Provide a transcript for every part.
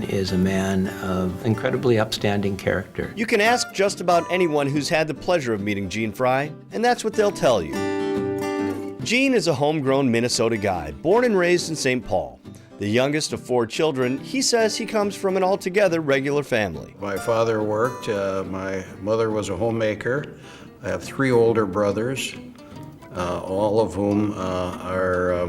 Gene is a man of incredibly upstanding character. You can ask just about anyone who's had the pleasure of meeting Gene Frey, and that's what they'll tell you. Gene is a homegrown Minnesota guy, born and raised in St. Paul. The youngest of 4 children, he says he comes from an altogether regular family. My father worked, my mother was a homemaker. I have 3 older brothers, all of whom are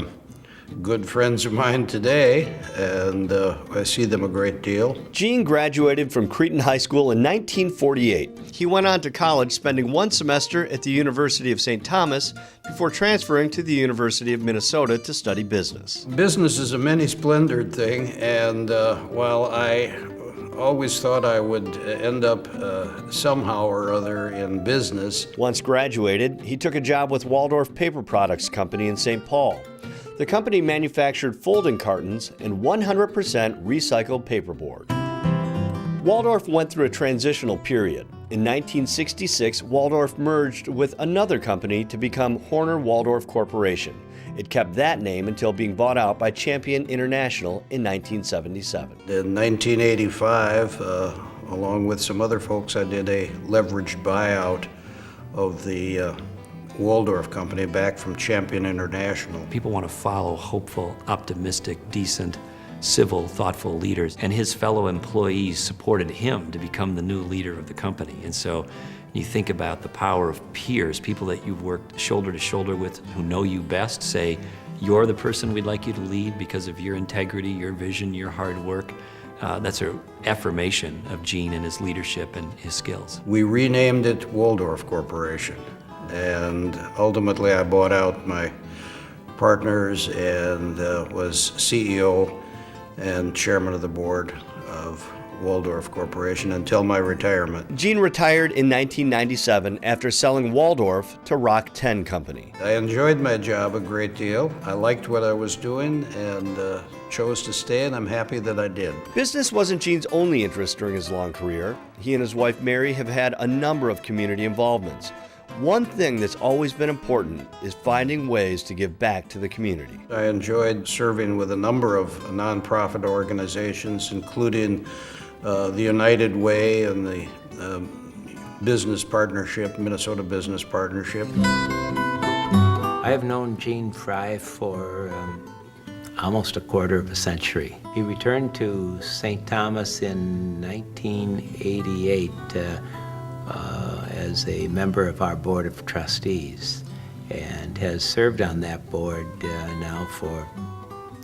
good friends of mine today, and I see them a great deal. Gene graduated from Cretin High School in 1948. He went on to college, spending 1 semester at the University of St. Thomas before transferring to the University of Minnesota to study business. Business is a many-splendored thing, and while I always thought I would end up somehow or other in business. Once graduated, he took a job with Waldorf Paper Products Company in St. Paul. The company manufactured folding cartons and 100% recycled paperboard. Waldorf went through a transitional period. In 1966, Waldorf merged with another company to become Horner Waldorf Corporation. It kept that name until being bought out by Champion International in 1977. In 1985, along with some other folks, I did a leveraged buyout of the Waldorf company back from Champion International. People want to follow hopeful, optimistic, decent, civil, thoughtful leaders, and his fellow employees supported him to become the new leader of the company. And so you think about the power of peers, people that you've worked shoulder to shoulder with who know you best, say, you're the person we'd like you to lead because of your integrity, your vision, your hard work. That's an affirmation of Gene and his leadership and his skills. We renamed it Waldorf Corporation, and ultimately I bought out my partners and was CEO and chairman of the board of Waldorf Corporation until my retirement. Gene retired in 1997 after selling Waldorf to Rock 10 Company. I enjoyed my job a great deal. I liked what I was doing and chose to stay, and I'm happy that I did. Business wasn't Gene's only interest during his long career. He and his wife Mary have had a number of community involvements. One thing that's always been important is finding ways to give back to the community. I enjoyed serving with a number of nonprofit organizations, including the United Way and the Business Partnership, Minnesota Business Partnership. I have known Gene Frey for almost a quarter of a century. He returned to St. Thomas in 1988 as a member of our Board of Trustees and has served on that board now for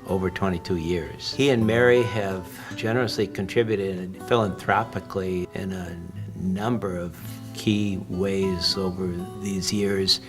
over 22 years. He and Mary have generously contributed philanthropically in a number of key ways over these years.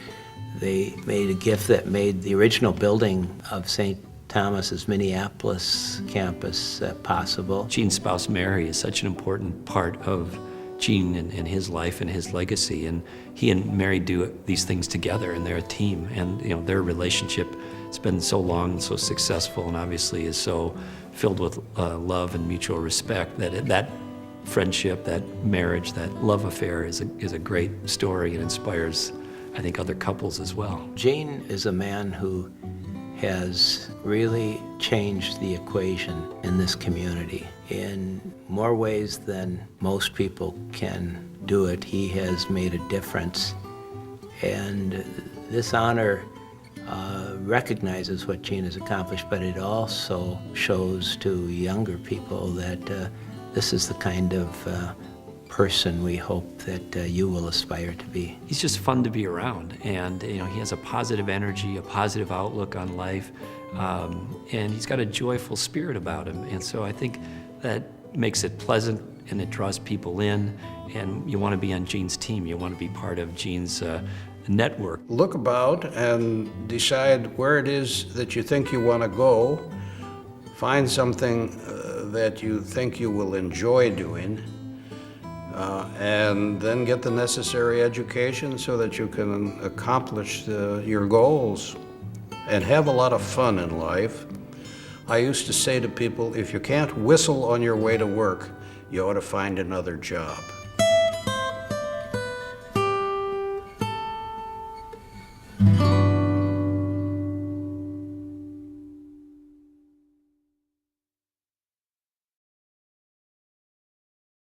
They made a gift that made the original building of St. Thomas's Minneapolis campus possible. Gene's spouse Mary is such an important part of Gene and his life and his legacy, and he and Mary do these things together, and they're a team, and their relationship has been so long and so successful, and obviously is so filled with love and mutual respect that that friendship, that marriage, that love affair is a great story and inspires, I think, other couples as well. Gene is a man who has really changed the equation in this community. In more ways than most people can do it, he has made a difference. And this honor recognizes what Gene has accomplished, but it also shows to younger people that this is the kind of person we hope that you will aspire to be. He's just fun to be around, and he has a positive energy, a positive outlook on life, and he's got a joyful spirit about him. And so I think that makes it pleasant, and it draws people in, and you want to be on Gene's team. You want to be part of Gene's network. Look about and decide where it is that you think you want to go. Find something that you think you will enjoy doing, and then get the necessary education so that you can accomplish your goals and have a lot of fun in life. I used to say to people, if you can't whistle on your way to work, you ought to find another job.